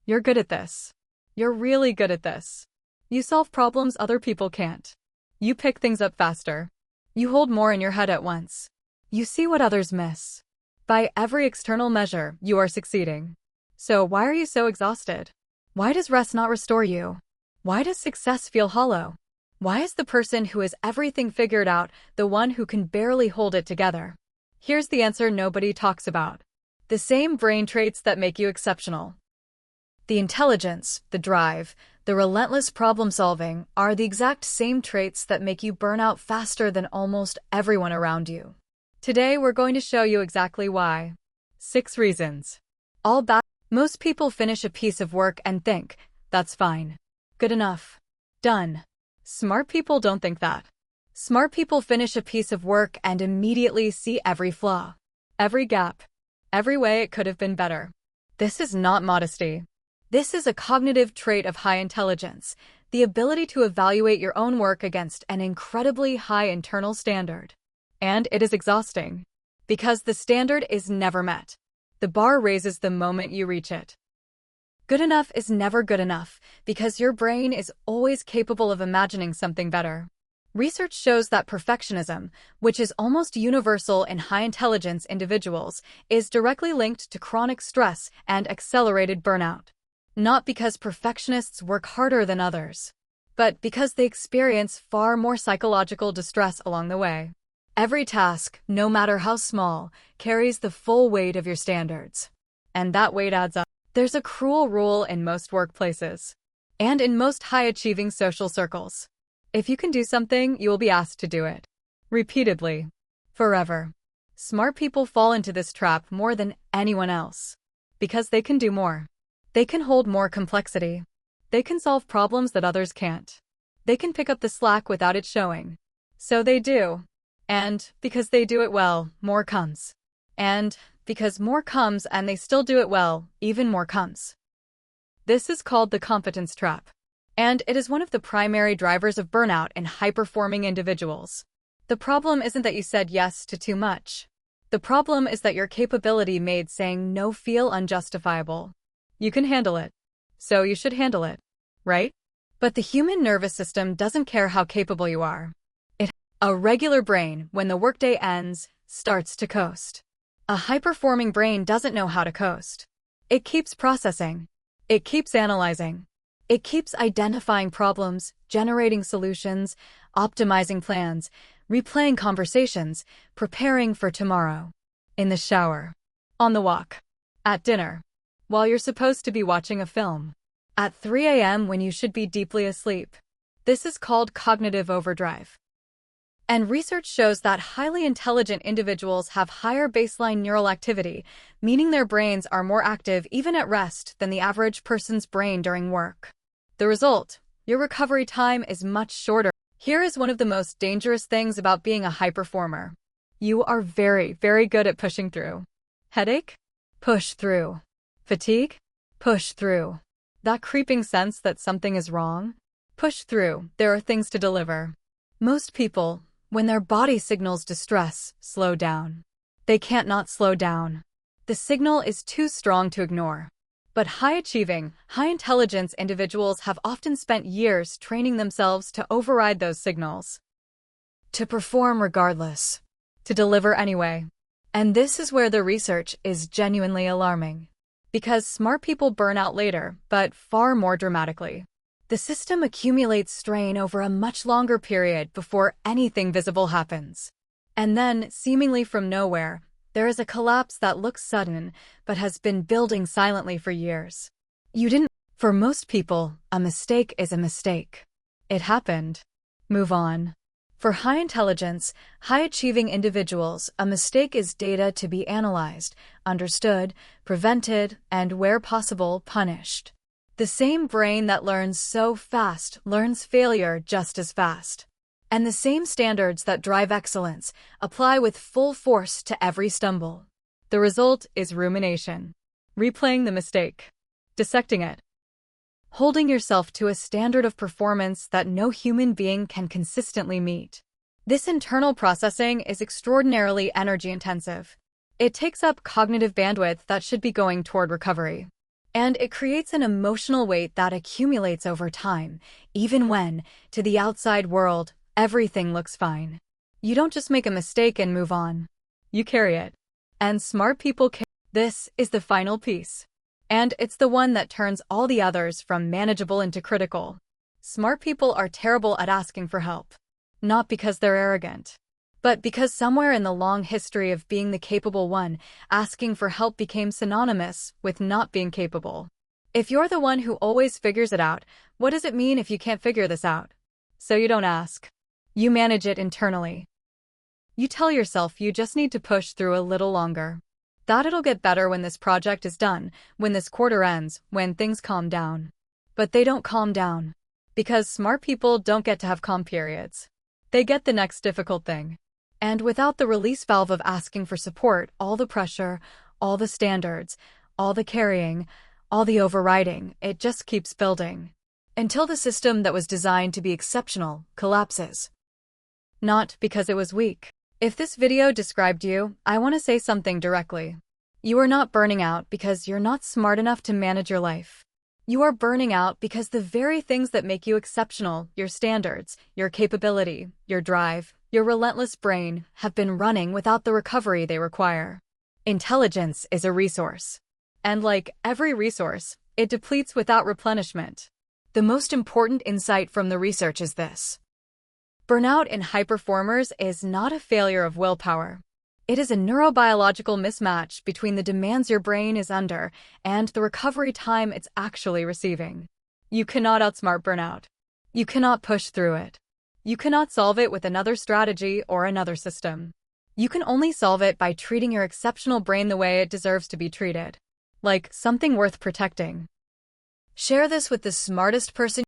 You're good at this. You're really good at this. You solve problems other people can't. You pick things up faster. You hold more in your head at once. You see what others miss. By every external measure, you are succeeding. So why are you so exhausted? Why does rest not restore you? Why does success feel hollow? Why is the person who has everything figured out the one who can barely hold it together? Here's the answer nobody talks about. The same brain traits that make you exceptional. The intelligence, the drive, the relentless problem-solving are the exact same traits that make you burn out faster than almost everyone around you. Today, we're going to show you exactly why. 6 reasons. Most people finish a piece of work and think, that's fine. Good enough. Done. Smart people don't think that. Smart people finish a piece of work and immediately see every flaw, every gap, every way it could have been better. This is not modesty. This is a cognitive trait of high intelligence, the ability to evaluate your own work against an incredibly high internal standard. And it is exhausting, because the standard is never met. The bar raises the moment you reach it. Good enough is never good enough, because your brain is always capable of imagining something better. Research shows that perfectionism, which is almost universal in high-intelligence individuals, is directly linked to chronic stress and accelerated burnout. Not because perfectionists work harder than others, but because they experience far more psychological distress along the way. Every task, no matter how small, carries the full weight of your standards. And that weight adds up. There's a cruel rule in most workplaces, and in most high-achieving social circles. If you can do something, you will be asked to do it. Repeatedly. Forever. Smart people fall into this trap more than anyone else. Because they can do more. They can hold more complexity. They can solve problems that others can't. They can pick up the slack without it showing. So they do. And because they do it well, more comes. And because more comes and they still do it well, even more comes. This is called the competence trap. And it is one of the primary drivers of burnout in high-performing individuals. The problem isn't that you said yes to too much. The problem is that your capability made saying no feel unjustifiable. You can handle it. So you should handle it. Right? But the human nervous system doesn't care how capable you are. A regular brain, when the workday ends, starts to coast. A high-performing brain doesn't know how to coast. It keeps processing. It keeps analyzing. It keeps identifying problems, generating solutions, optimizing plans, replaying conversations, preparing for tomorrow. In the shower. On the walk. At dinner. While you're supposed to be watching a film. At 3 a.m. when you should be deeply asleep. This is called cognitive overdrive. And research shows that highly intelligent individuals have higher baseline neural activity, meaning their brains are more active even at rest than the average person's brain during work. The result, your recovery time is much shorter. Here is one of the most dangerous things about being a high performer. You are very, very good at pushing through. Headache? Push through. Fatigue? Push through. That creeping sense that something is wrong? Push through. There are things to deliver. Most people, when their body signals distress, slow down. They can't not slow down. The signal is too strong to ignore. But high-achieving, high-intelligence individuals have often spent years training themselves to override those signals. To perform regardless. To deliver anyway. And this is where the research is genuinely alarming. Because smart people burn out later, but far more dramatically. The system accumulates strain over a much longer period before anything visible happens. And then, seemingly from nowhere, there is a collapse that looks sudden, but has been building silently for years. For most people, a mistake is a mistake. It happened. Move on. For high intelligence, high-achieving individuals, a mistake is data to be analyzed, understood, prevented, and where possible, punished. The same brain that learns so fast learns failure just as fast. And the same standards that drive excellence apply with full force to every stumble. The result is rumination. Replaying the mistake. Dissecting it. Holding yourself to a standard of performance that no human being can consistently meet. This internal processing is extraordinarily energy-intensive. It takes up cognitive bandwidth that should be going toward recovery. And it creates an emotional weight that accumulates over time, even when, to the outside world, everything looks fine. You don't just make a mistake and move on. You carry it. And smart people carry. This is the final piece. And it's the one that turns all the others from manageable into critical. Smart people are terrible at asking for help. Not because they're arrogant, but because somewhere in the long history of being the capable one, asking for help became synonymous with not being capable. If you're the one who always figures it out, what does it mean if you can't figure this out? So you don't ask. You manage it internally. You tell yourself you just need to push through a little longer. That it'll get better when this project is done, when this quarter ends, when things calm down. But they don't calm down. Because smart people don't get to have calm periods. They get the next difficult thing. And without the release valve of asking for support, all the pressure, all the standards, all the carrying, all the overriding, it just keeps building. Until the system that was designed to be exceptional collapses. Not because it was weak. If this video described you, I want to say something directly. You are not burning out because you're not smart enough to manage your life. You are burning out because the very things that make you exceptional, your standards, your capability, your drive, your relentless brain, have been running without the recovery they require. Intelligence is a resource. And like every resource, it depletes without replenishment. The most important insight from the research is this. Burnout in high performers is not a failure of willpower. It is a neurobiological mismatch between the demands your brain is under and the recovery time it's actually receiving. You cannot outsmart burnout. You cannot push through it. You cannot solve it with another strategy or another system. You can only solve it by treating your exceptional brain the way it deserves to be treated. Like something worth protecting. Share this with the smartest person